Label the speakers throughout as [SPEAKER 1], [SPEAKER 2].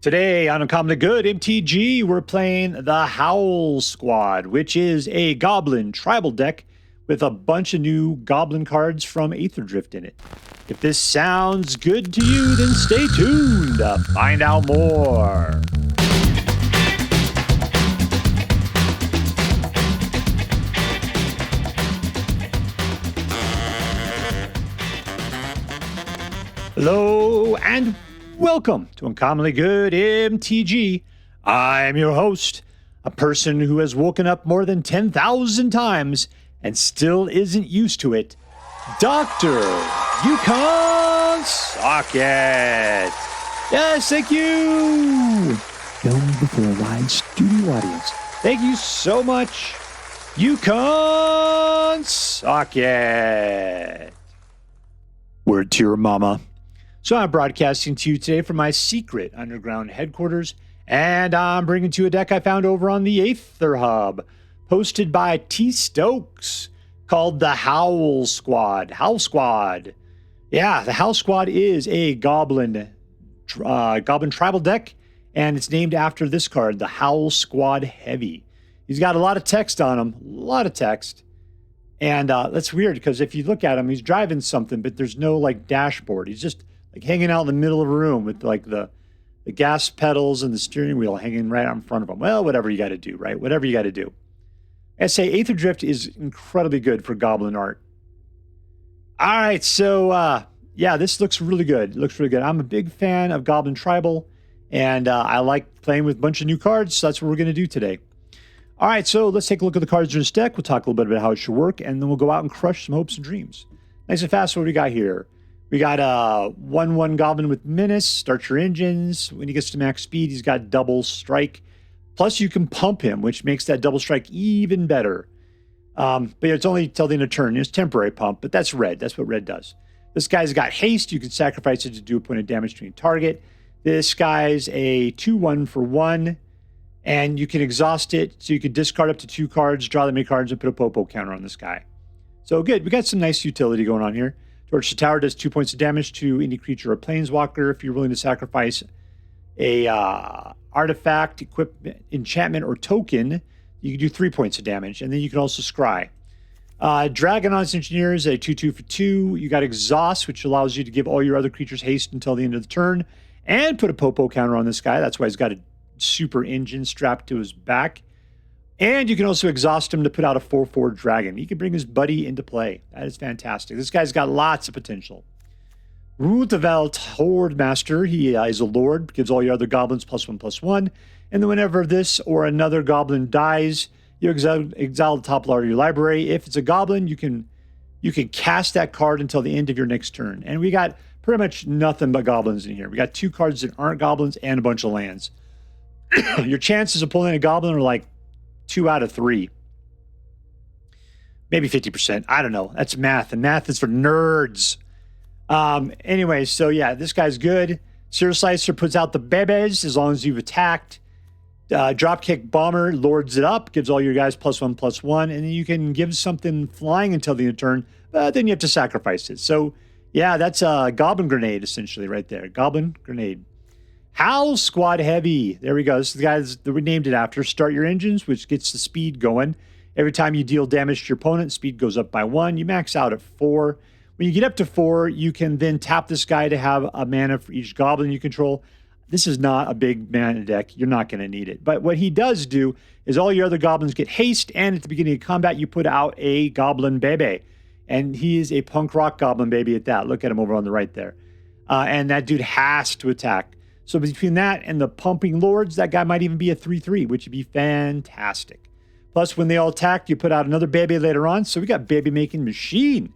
[SPEAKER 1] Today on Uncommonly Good MTG, we're playing the Howlsquad, which is a Goblin tribal deck with a bunch of new Goblin cards from Aetherdrift in it. If this sounds good to you, then stay tuned to find out more. Hello and welcome to Uncommonly Good MTG. I'm your host, a person who has woken up more than 10,000 times and still isn't used to it, Dr. Yukon Socket. Yes, thank you. Filmed before a live studio audience. Thank you so much, Yukon Socket. Word to your mama. So I'm broadcasting to you today from my secret underground headquarters, and I'm bringing to you a deck I found over on the Aether Hub, posted by T-Stokes, called the Howlsquad. Yeah, the Howlsquad is a Goblin tribal deck, and it's named after this card, the Howlsquad Heavy. He's got a lot of text on him, a lot of text. And that's weird, because if you look at him, he's driving something, but there's no, like, dashboard. He's just like hanging out in the middle of a room with like the gas pedals and the steering wheel hanging right out in front of him. Well, whatever you got to do, right? Whatever you got to do. I say Aetherdrift is incredibly good for Goblin art. All right, so yeah, this looks really good. It looks really good. I'm a big fan of Goblin Tribal, and I like playing with a bunch of new cards, so that's what we're going to do today. All right, so let's take a look at the cards in this deck. We'll talk a little bit about how it should work, and then we'll go out and crush some hopes and dreams. Nice and fast, what do we got here? We got a 1/1 Goblin with Menace. Start your engines. When he gets to max speed, he's got double strike. Plus, you can pump him, which makes that double strike even better. But it's only till the end of turn. It's temporary pump, but that's red. That's what red does. This guy's got haste. You can sacrifice it to do a point of damage to any target. This guy's a 2/1 for 1, and you can exhaust it. So you can discard up to 2 cards, draw the many cards, and put a Popo counter on this guy. So good. We got some nice utility going on here. Torch the Tower does 2 points of damage to any creature or planeswalker. If you're willing to sacrifice a artifact, equipment, enchantment, or token, you can do 3 points of damage. And then you can also scry. Draconautics Engineer is a 2/2 for 2. You got Exhaust, which allows you to give all your other creatures haste until the end of the turn. And put a Popo counter on this guy. That's why he's got a super engine strapped to his back. And you can also exhaust him to put out a 4/4 dragon. He can bring his buddy into play. That is fantastic. This guy's got lots of potential. Rundvelt Hordemaster. He is a lord. Gives all your other goblins +1/+1. And then whenever this or another goblin dies, you exile the top part of your library. If it's a goblin, you can cast that card until the end of your next turn. And we got pretty much nothing but goblins in here. We got 2 cards that aren't goblins and a bunch of lands. Your chances of pulling a goblin are like 2 out of 3. Maybe 50%. I don't know. That's math, and math is for nerds. Anyway, so yeah, this guy's good. Searslicer puts out the bebes as long as you've attacked. Dropkick Bomber lords it up, gives all your guys +1/+1, and then you can give something flying until the end of turn, but then you have to sacrifice it. So yeah, that's a Goblin Grenade essentially right there. Goblin Grenade. Howlsquad Heavy. There we go. This is the guy that we named it after. Start your engines, which gets the speed going. Every time you deal damage to your opponent, speed goes up by 1. You max out at 4. When you get up to 4, you can then tap this guy to have a mana for each goblin you control. This is not a big mana deck. You're not going to need it. But what he does do is all your other goblins get haste, and at the beginning of combat, you put out a Goblin Bebe. And he is a punk rock Goblin Baby at that. Look at him over on the right there. And that dude has to attack. So between that and the pumping lords, that guy might even be a 3/3, which would be fantastic. Plus, when they all attack, you put out another baby later on. So we got baby making machine.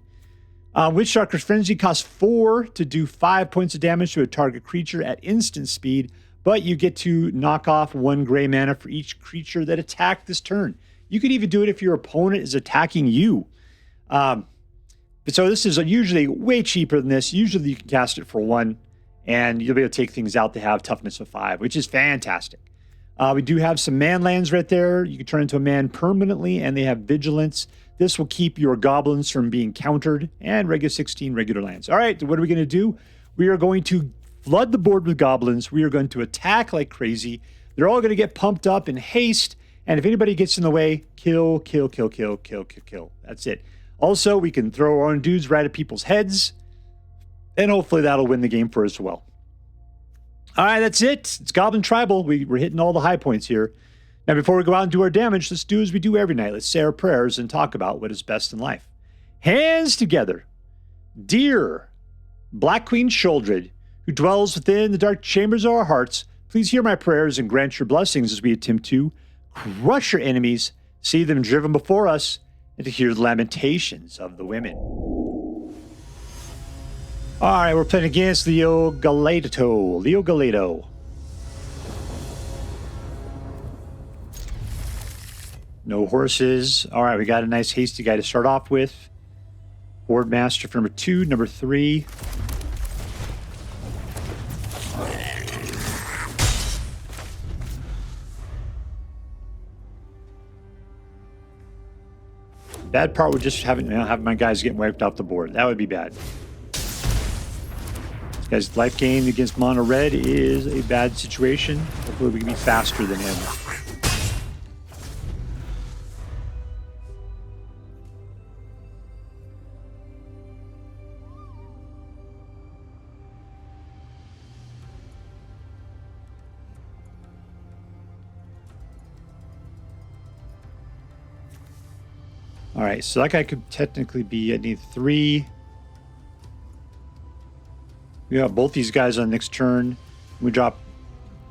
[SPEAKER 1] Witchstalker Frenzy costs 4 to do 5 points of damage to a target creature at instant speed, but you get to knock off 1 gray mana for each creature that attacked this turn. You could even do it if your opponent is attacking you. But so this is usually way cheaper than this. Usually you can cast it for 1. And you'll be able to take things out that have toughness of 5, which is fantastic. We do have some man lands right there. You can turn into a man permanently, and they have vigilance. This will keep your goblins from being countered, and regular 16 regular lands. All right, what are we going to do? We are going to flood the board with goblins. We are going to attack like crazy. They're all going to get pumped up in haste. And if anybody gets in the way, kill, kill, kill, kill, kill, kill, kill. That's it. Also, we can throw our own dudes right at people's heads. And hopefully that'll win the game for us as well. All right, that's it. It's Goblin Tribal. We're hitting all the high points here. Now, before we go out and do our damage, let's do as we do every night. Let's say our prayers and talk about what is best in life. Hands together. Dear Black Queen Sheoldred, who dwells within the dark chambers of our hearts, please hear my prayers and grant your blessings as we attempt to crush your enemies, see them driven before us, and to hear the lamentations of the women. All right, we're playing against LeoGaleto. LeoGaleto. No horses. All right, we got a nice hasty guy to start off with. Hordemaster for number 2, number 3. Bad part would just have my guys getting wiped off the board. That would be bad. This guy's life gain against mono red is a bad situation. Hopefully we can be faster than him. All right, so that guy could technically be, I need 3. We got both these guys on next turn. We drop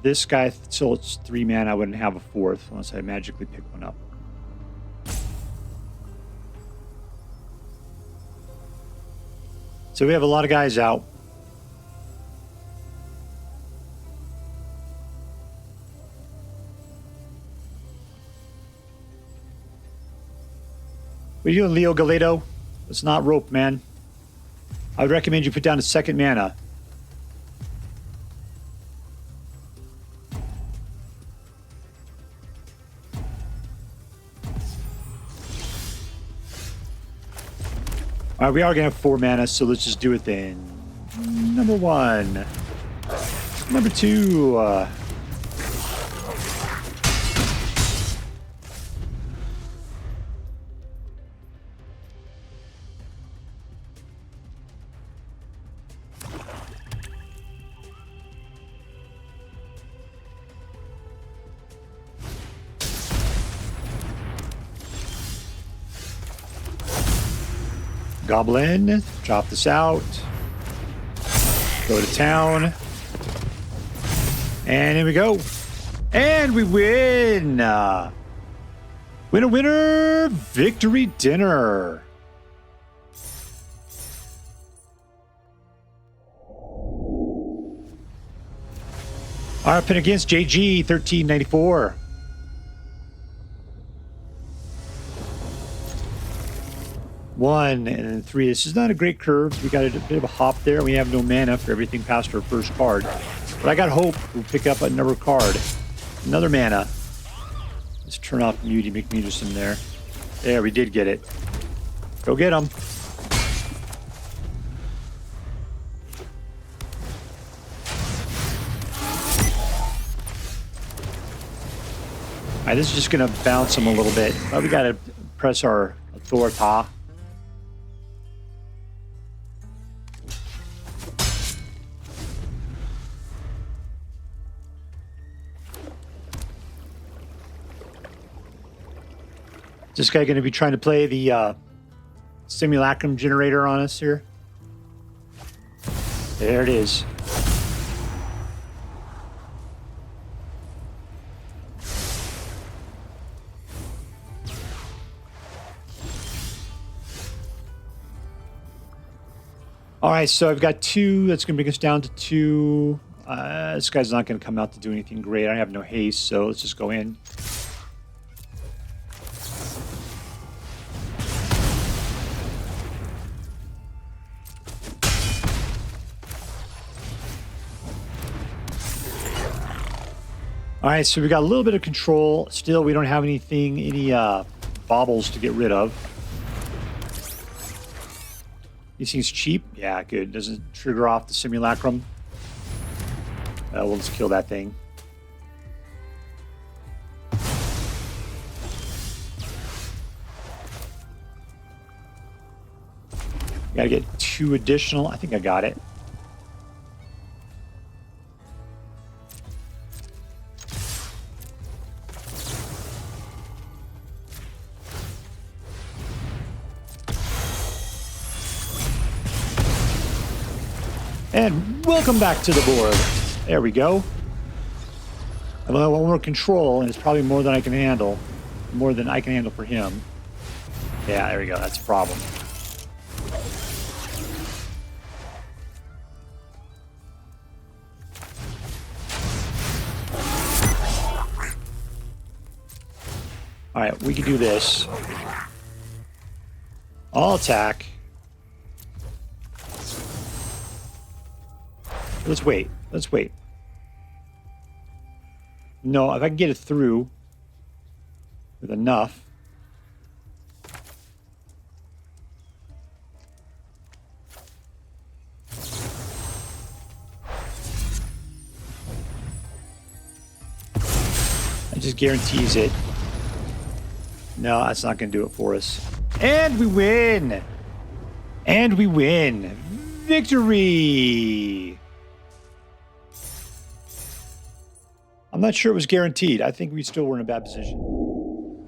[SPEAKER 1] this guy, so it's 3 mana. I wouldn't have a 4th unless I magically pick one up. So we have a lot of guys out. What are you doing, LeoGaleto? It's not rope, man. I would recommend you put down a 2nd mana. All right, we are going to have 4 mana, so let's just do it then. Number 1. Number 2. Goblin, drop this out, go to town, and here we go. And we win! Winner, winner, victory dinner. All right, pin against JG, 1394. 1 and then 3. This is not a great curve. We got a bit of a hop there. We have no mana for everything past our first card. But I got hope we'll pick up another card. Another mana. Let's turn off Muty, make me just in there. There, we did get it. Go get him. Alright, this is just going to bounce him a little bit. But we got to press our Authorita. This guy going to be trying to play the simulacrum generator on us here. There it is. All right, so I've got 2. That's going to bring us down to 2. This guy's not going to come out to do anything great. I have no haste, so let's just go in. All right, so we got a little bit of control. Still, we don't have anything, any baubles to get rid of. These things cheap? Yeah, good. Doesn't trigger off the simulacrum. We'll just kill that thing. Gotta get 2 additional. I think I got it. And welcome back to the board. There we go. I want one more control, and it's probably more than I can handle. More than I can handle for him. Yeah, there we go. That's a problem. All right, we can do this. I'll attack. Let's wait. Let's wait. No, if I can get it through with enough. That just guarantees it. No, that's not going to do it for us. And we win! And we win! Victory! I'm not sure it was guaranteed. I think we still were in a bad position. All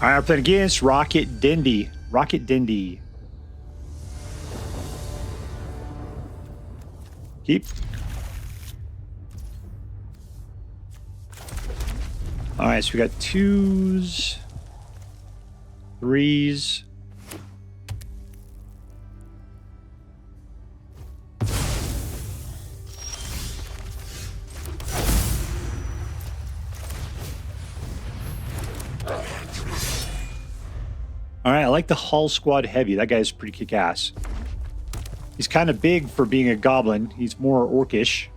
[SPEAKER 1] right, I'm playing against rocketdendy. Rocketdendy. Keep. All right, so we got 2s, 3s. All right, I like the Howlsquad Heavy. That guy's pretty kick-ass. He's kind of big for being a goblin. He's more orcish.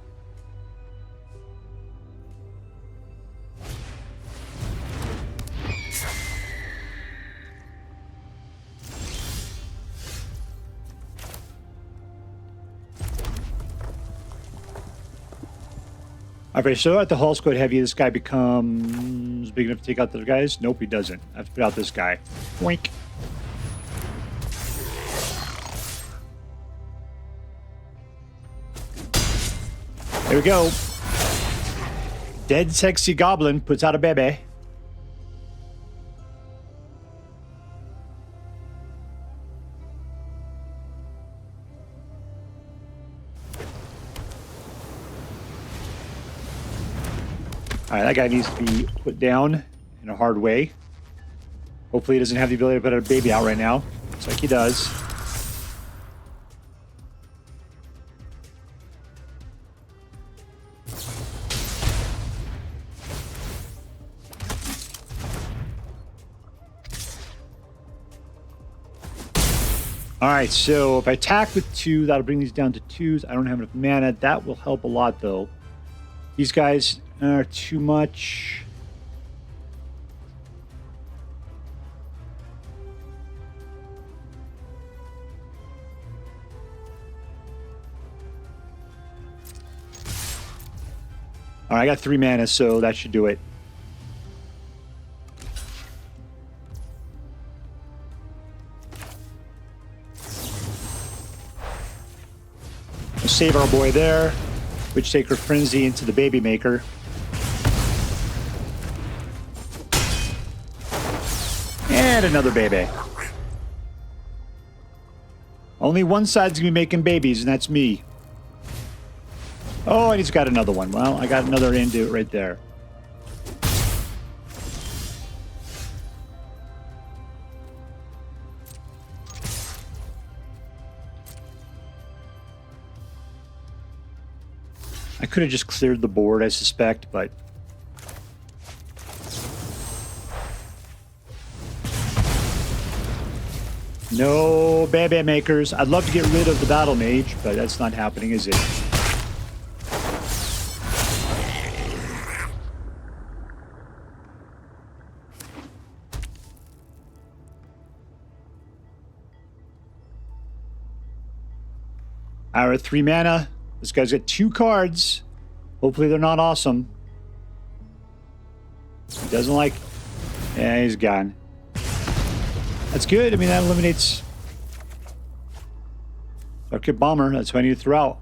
[SPEAKER 1] Okay, so at the Howlsquad Heavy, this guy becomes big enough to take out the other guys? Nope, he doesn't. I have to put out this guy. Boink. There we go. Dead sexy goblin puts out a baby. All right, that guy needs to be put down in a hard way. Hopefully he doesn't have the ability to put a baby out right now. Looks like he does. All right, so if I attack with 2, that'll bring these down to 2s. I don't have enough mana. That will help a lot, though. These guys are too much. All right, I got 3 mana, so that should do it. We'll save our boy there. Witchstalker Frenzy into the baby maker. And another baby. Only one side's gonna be making babies, and that's me. Oh, and he's got another one. Well, I got another into it right there. I could have just cleared the board, I suspect, but... No baby makers. I'd love to get rid of the battle mage, but that's not happening, is it? Our 3 mana. This guy's got 2 cards. Hopefully they're not awesome. He doesn't like... Yeah, he's gone. That's good. I mean, that eliminates... Dropkick Bomber. That's what I need to throw out.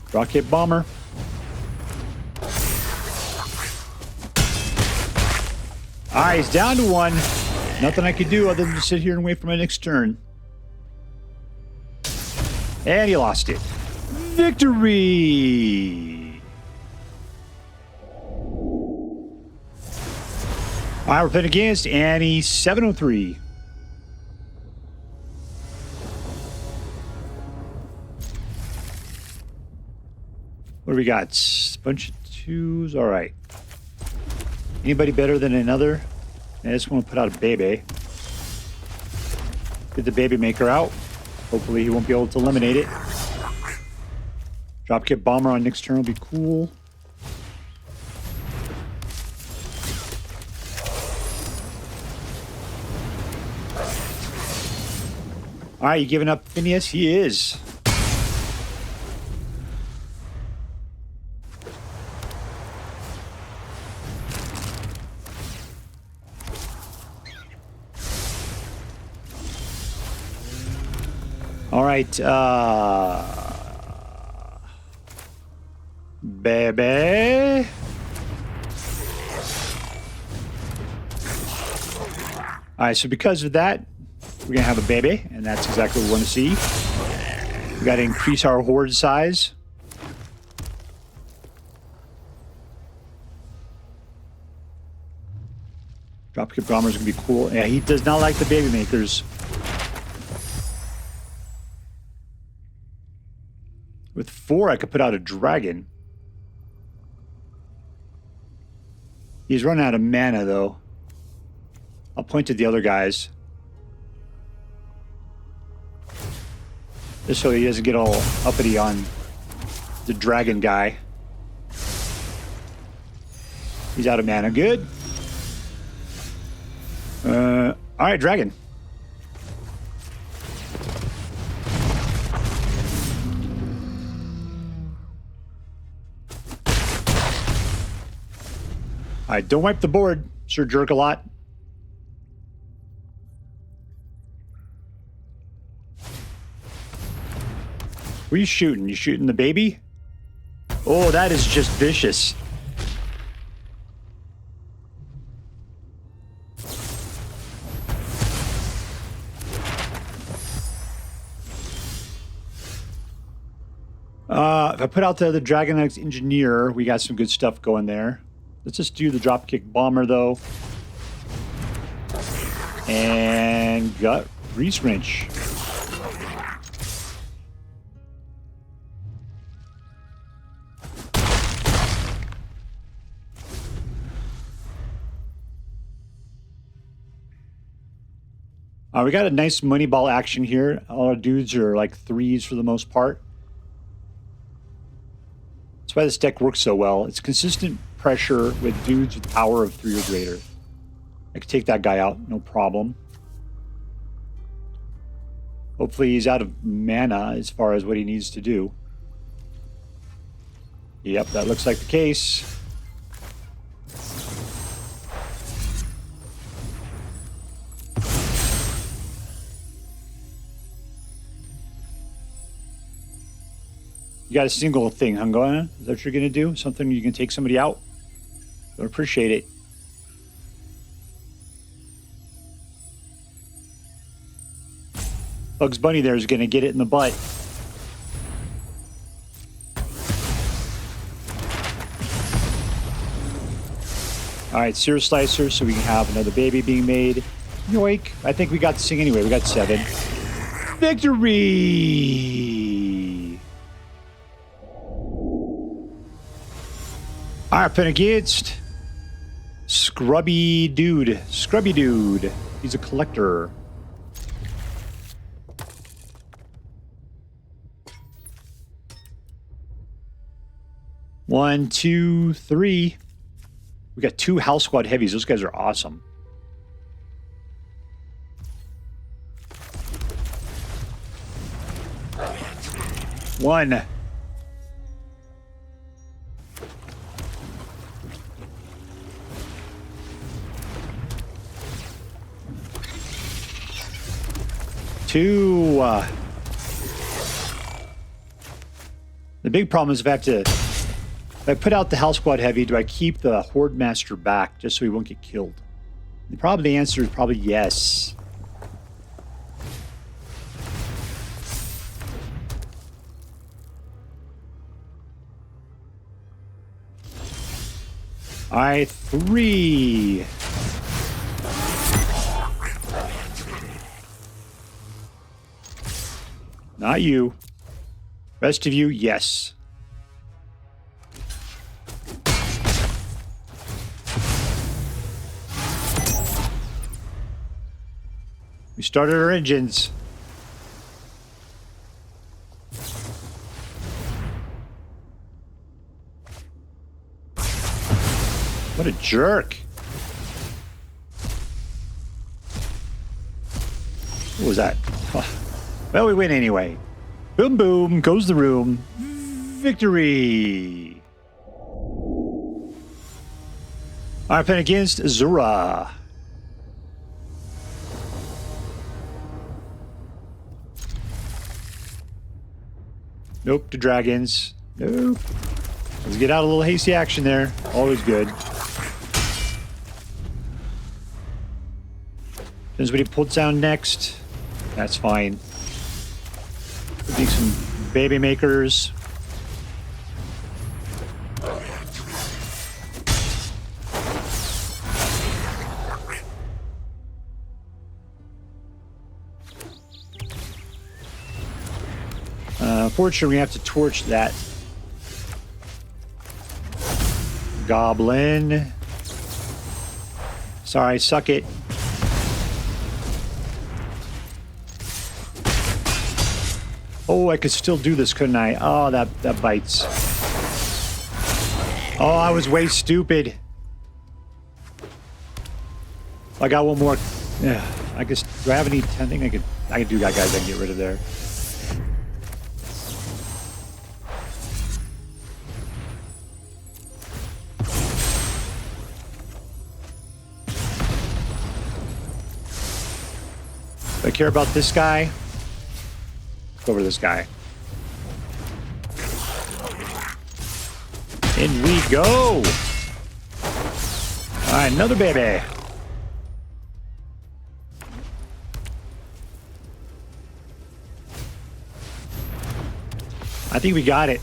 [SPEAKER 1] Dropkick Bomber. Alright, he's down to 1. Nothing I could do other than sit here and wait for my next turn. And he lost it. Victory! Alright, we're playing against Annie 703. What do we got? A bunch of 2s. Alright. Anybody better than another? I just want to put out a baby. Get the baby maker out. Hopefully he won't be able to eliminate it. Dropkick Bomber on next turn will be cool. Alright, you giving up Phineas? He is. All right, baby. All right, so because of that, we're gonna have a baby, and that's exactly what we want to see. We got to increase our horde size. Dropkick Bomber is gonna be cool. Yeah, he does not like the baby makers. With 4, I could put out a dragon. He's running out of mana, though. I'll point to the other guys. Just so he doesn't get all uppity on the dragon guy. He's out of mana. Good. Alright, dragon. Alright, don't wipe the board, Sir Jerk-a-lot. What are you shooting? You shooting the baby? Oh, that is just vicious. If I put out the Draconautics Engineer, we got some good stuff going there. Let's just do the Dropkick Bomber, though. And got Greasewrench. We got a nice money ball action here. All our dudes are like 3s for the most part. That's why this deck works so well. It's consistent pressure with dudes with power of 3 or greater. I could take that guy out, no problem. Hopefully he's out of mana as far as what he needs to do. Yep, that looks like the case. You got a single thing, Hungona? Is that what you're going to do? Something you can take somebody out? I appreciate it. Bugs Bunny there is going to get it in the butt. All right, Searslicer, so we can have another baby being made. Yoink. I think we got this thing anyway. We got 7. Victory! All right, playing against scrubbiedude. Scrubbiedude. He's a collector. One, two, three. We got 2 Howlsquad Heavies. Those guys are awesome. 1. Two. The big problem is if I put out the Howlsquad Heavy, do I keep the Hordemaster back just so he won't get killed? The answer is probably yes. All right, 3. Not you. Rest of you, yes. We started our engines. What a jerk. What was that? Huh. Well, we win anyway. Boom, boom, goes the room. Victory. All right, playing against Azura. Nope, to dragons. Nope. Let's get out a little hasty action there. Always good. Depends what he puts down next. That's fine. Could be some baby makers. Unfortunately, we have to torch that goblin. Sorry, suck it. Oh, I could still do this, couldn't I? Oh, that bites. Oh, I was way stupid. I got one more. Yeah, I guess. Do I have any? I think I could do that, guys. I can get rid of there. Do I care about this guy? Let's go over to this guy. In we go! Alright, another baby. I think we got it.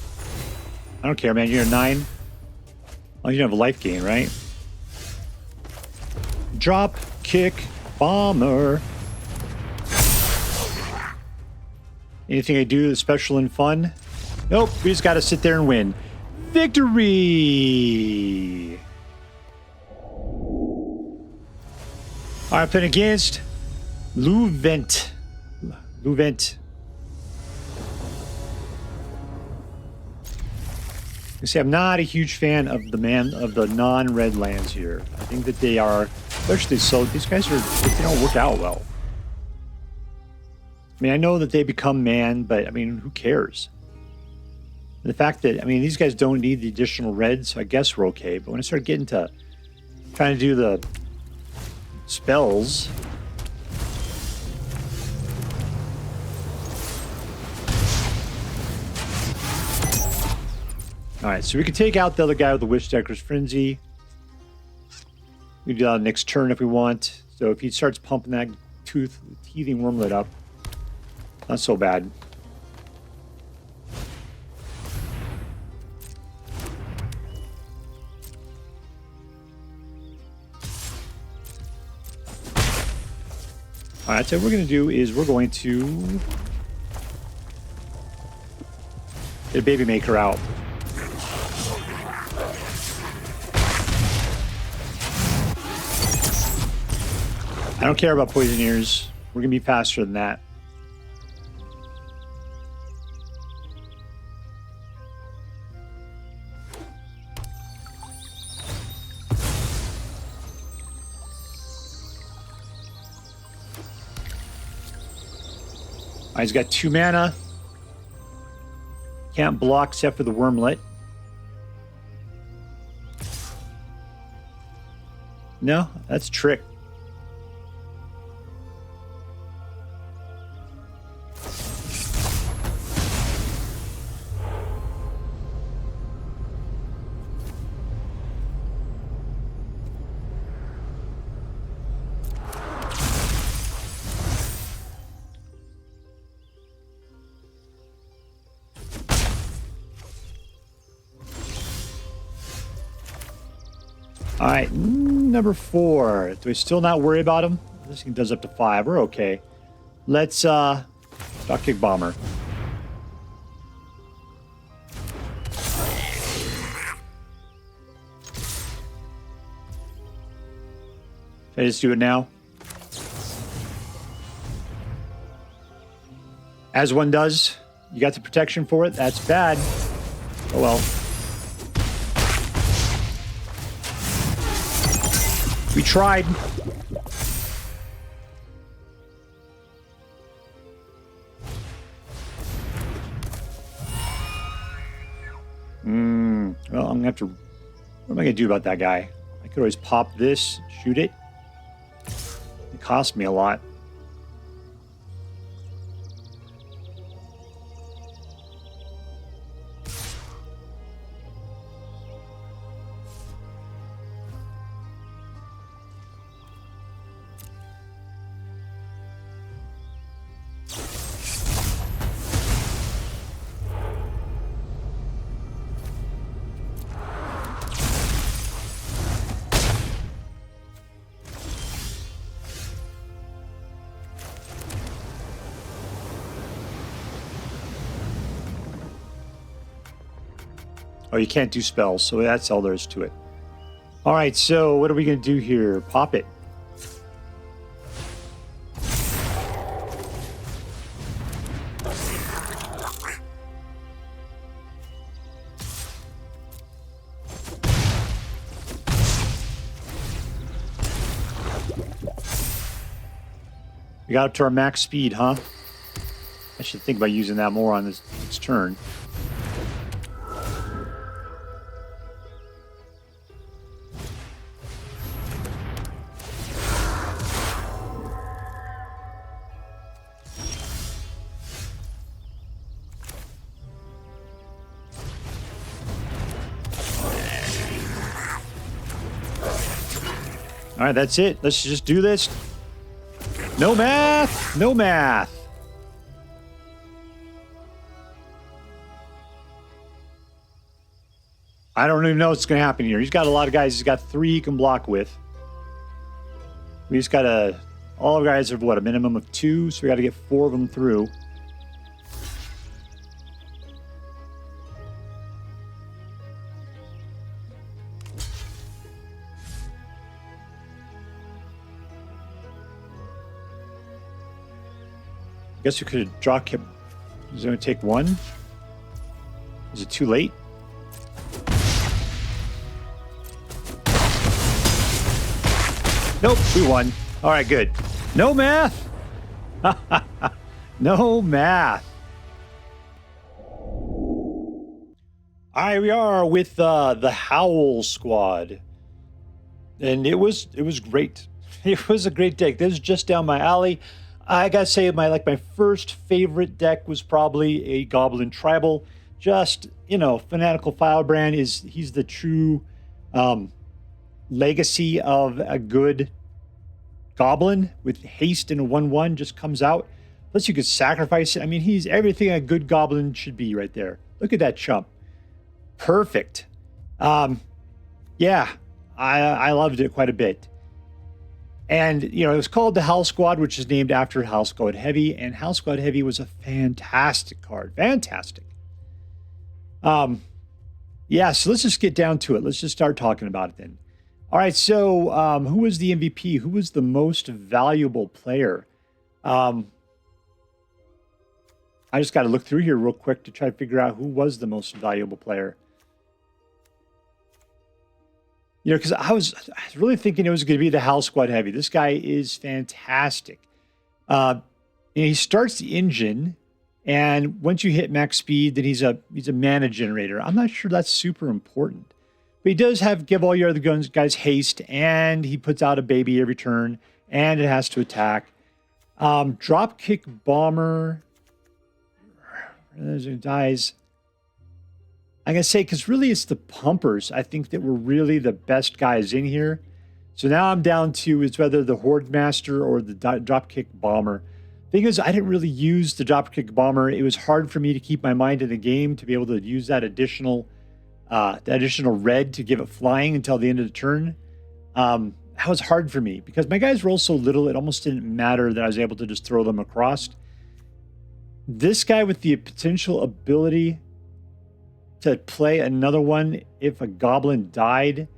[SPEAKER 1] I don't care, man. You're a 9. Oh, you don't have a life gain, right? Dropkick Bomber. Anything I do that's special and fun? Nope, we just got to sit there and win. Victory! All right, playing against Louvent. Louvent. You see, I'm not a huge fan of the non-red lands here. I think that they are, especially so. These guys they don't work out well. I mean, I know that they become man, but I mean, who cares? The fact that, I mean, these guys don't need the additional red, so I guess we're okay. But when I start getting to trying to do the spells. All right, so we can take out the other guy with the Witchstalker Frenzy. We can do that next turn if we want. So if he starts pumping that teething wormlet up, not so bad. All right, so what we're going to do is we're going to get a baby maker out. I don't care about poisoneers. We're going to be faster than that. All right, he's got 2 mana. Can't block except for the Wormlet. No, that's trick. All right, number 4. Do we still not worry about him? This thing does up to 5. We're okay. Let's Dropkick Bomber. Should I just do it now? As one does. You got the protection for it. That's bad. Oh well. We tried. Well, I'm gonna have to. What am I gonna do about that guy? I could always pop this, shoot it. It cost me a lot. Oh, you can't do spells, so that's all there is to it. All right, so what are we going to do here? Pop it. We got up to our max speed, huh? I should think about using that more on this turn. All right, that's it. Let's just do this. No math. No math. I don't even know what's going to happen here. He's got a lot of guys. He's got 3 he can block with. We just got to... All our guys have, what, a minimum of 2? So we got to get 4 of them through. I guess we could have dropped him. Is it going to take 1? Is it too late? Nope, we won. All right, good. No math. No math. All right, we are with the Howlsquad, and it was great. It was a great deck. This is just down my alley. I gotta say, my first favorite deck was probably a Goblin Tribal. Just, you know, Fanatical Firebrand he's the true legacy of a good Goblin with haste and a 1/1 just comes out. Plus you could sacrifice it. I mean, he's everything a good Goblin should be right there. Look at that chump. Perfect. Yeah, I loved it quite a bit. And, you know, it was called the Howlsquad, which is named after Howlsquad Heavy. And Howlsquad Heavy was a fantastic card. Fantastic. Yeah, so let's just get down to it. Let's just start talking about it then. All right, so who was the MVP? Who was the most valuable player? I just got to look through here real quick to try to figure out who was the most valuable player. You know, because I was really thinking it was going to be the Howlsquad Heavy. This guy is fantastic. He starts the engine And once you hit max speed, then he's a mana generator. I'm not sure that's super important. But he does give all your other guys haste, and he puts out a baby every turn, and it has to attack. Dropkick Bomber dies. I'm going to say, because really it's the pumpers, I think, that were really the best guys in here. So now I'm down to it's whether the Hordemaster or the Dropkick Bomber. Thing is, I didn't really use the Dropkick Bomber. It was hard for me to keep my mind in the game to be able to use that additional red to give it flying until the end of the turn. That was hard for me because my guys roll so little, it almost didn't matter that I was able to just throw them across. This guy with the potential ability to play another one if a goblin died,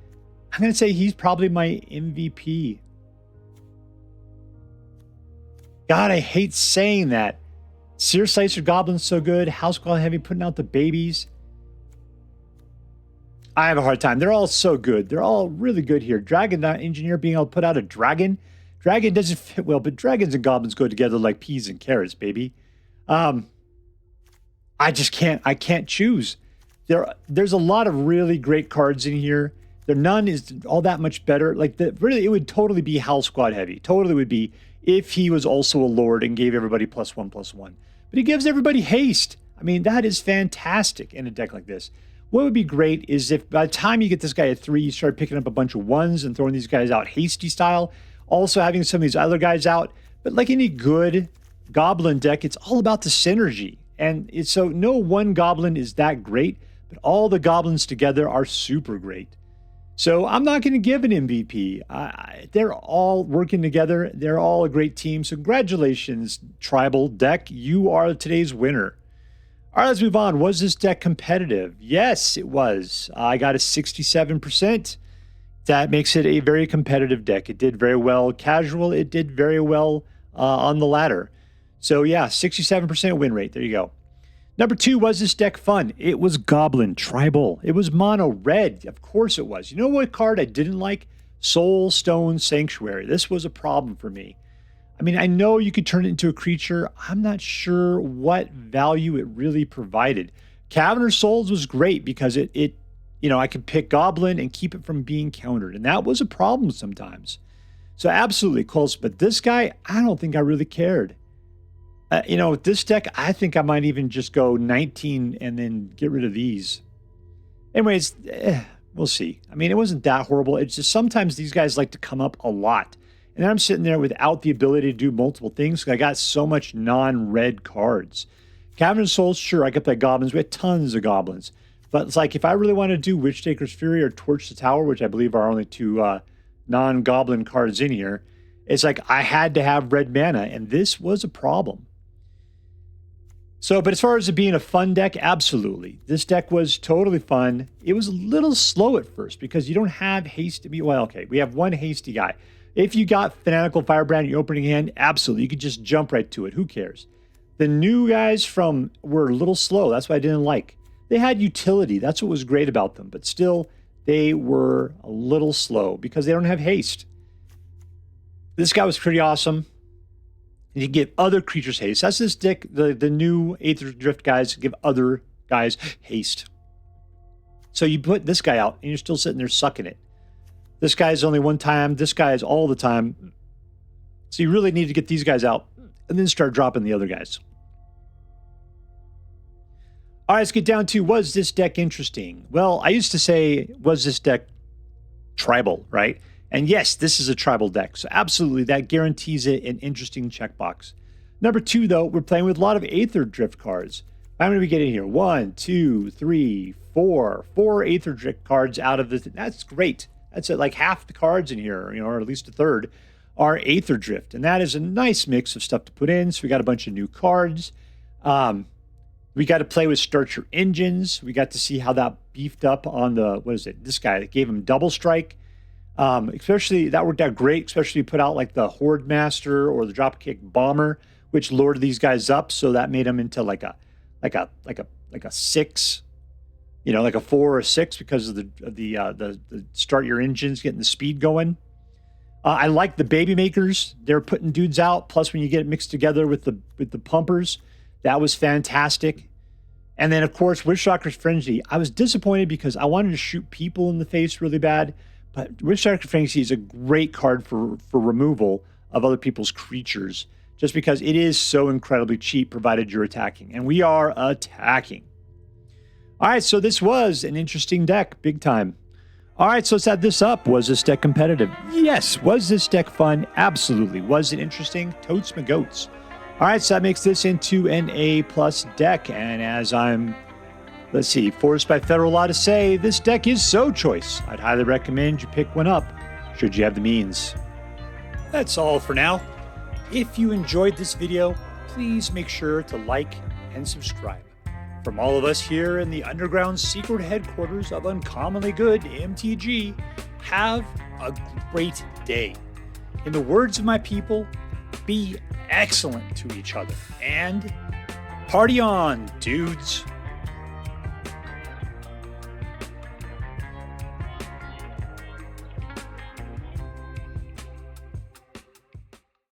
[SPEAKER 1] I'm going to say he's probably my MVP. God, I hate saying that. Searslicer Goblin's so good. Howlsquad Heavy putting out the babies. I have a hard time. They're all so good. They're all really good here. Draconautics Engineer being able to put out a dragon. Dragon doesn't fit well, but dragons and goblins go together like peas and carrots, baby. I just can't. I can't choose. There's a lot of really great cards in here. None is all that much better. Really, it would totally be Howlsquad Heavy. Totally would be if he was also a lord and gave everybody +1/+1. But he gives everybody haste. I mean, that is fantastic in a deck like this. What would be great is if by the time you get this guy at 3, you start picking up a bunch of 1s and throwing these guys out hasty style. Also having some of these other guys out. But like any good goblin deck, it's all about the synergy. And so no one goblin is that great, but all the goblins together are super great. So I'm not going to give an MVP. They're all working together. They're all a great team. So congratulations, Tribal deck. You are today's winner. All right, let's move on. Was this deck competitive? Yes, it was. I got a 67%. That makes it a very competitive deck. It did very well casual. It did very well on the ladder. So yeah, 67% win rate. There you go. Number 2, was this deck fun? It was Goblin Tribal. It was mono red. Of course it was. You know what card I didn't like? Soulstone Sanctuary. This was a problem for me. I mean, I know you could turn it into a creature. I'm not sure what value it really provided. Cavern of Souls was great because I could pick Goblin and keep it from being countered. And that was a problem sometimes. So absolutely close. But this guy, I don't think I really cared. With this deck, I think I might even just go 19 and then get rid of these. Anyways, we'll see. I mean, it wasn't that horrible. It's just sometimes these guys like to come up a lot. And then I'm sitting there without the ability to do multiple things because I got so much non-red cards. Cavern of Souls, sure, I could play goblins. We had tons of goblins. But it's like if I really want to do Witchstalker's Fury or Torch the Tower, which I believe are only 2 non-goblin cards in here, it's like I had to have red mana, and this was a problem. So, but as far as it being a fun deck, absolutely. This deck was totally fun. It was a little slow at first because you don't have hasty. Well, okay, we have one hasty guy. If you got Fanatical Firebrand in your opening hand, absolutely. You could just jump right to it. Who cares? The new guys were a little slow. That's what I didn't like. They had utility. That's what was great about them. But still, they were a little slow because they don't have haste. This guy was pretty awesome. And you give other creatures haste. That's this deck. The new Aetherdrift guys give other guys haste. So you put this guy out, and you're still sitting there sucking it. This guy is only one time. This guy is all the time. So you really need to get these guys out and then start dropping the other guys. All right, let's get down to, was this deck interesting? Well, I used to say, was this deck tribal, right? And yes, this is a tribal deck. So absolutely, that guarantees it an interesting checkbox. Number 2, though, we're playing with a lot of Aetherdrift cards. How many do we get in here? 1, 2, 3, 4. 4 Aetherdrift cards out of this. That's great. That's like half the cards in here, or at least a third, are Aetherdrift. And that is a nice mix of stuff to put in. So we got a bunch of new cards. We got to play with Start Your Engines. We got to see how that beefed up on this guy that gave him double strike. Especially that worked out great, especially put out like the Hordemaster or the Dropkick Bomber, which lured these guys up. So that made them into like a 6, like a 4 or 6 because of the Start Your Engines, getting the speed going. I like the baby makers. They're putting dudes out. Plus, when you get it mixed together with the pumpers, That was fantastic. And then, of course, Witchstalker Frenzy. I was disappointed because I wanted to shoot people in the face really bad, but Witchstalker Frenzy is a great card for removal of other people's creatures, just because it is so incredibly cheap, provided you're attacking. And we are attacking. All right, so this was an interesting deck, big time. All right, so let's add this up. Was this deck competitive? Yes. Was this deck fun? Absolutely. Was it interesting? Totes my goats. All right, so that makes this into an A+ deck. And as I'm, let's see, forced by federal law to say, this deck is so choice. I'd highly recommend you pick one up, should you have the means. That's all for now. If you enjoyed this video, please make sure to like and subscribe. From all of us here in the underground secret headquarters of Uncommonly Good MTG, have a great day. In the words of my people, be excellent to each other, and party on, dudes.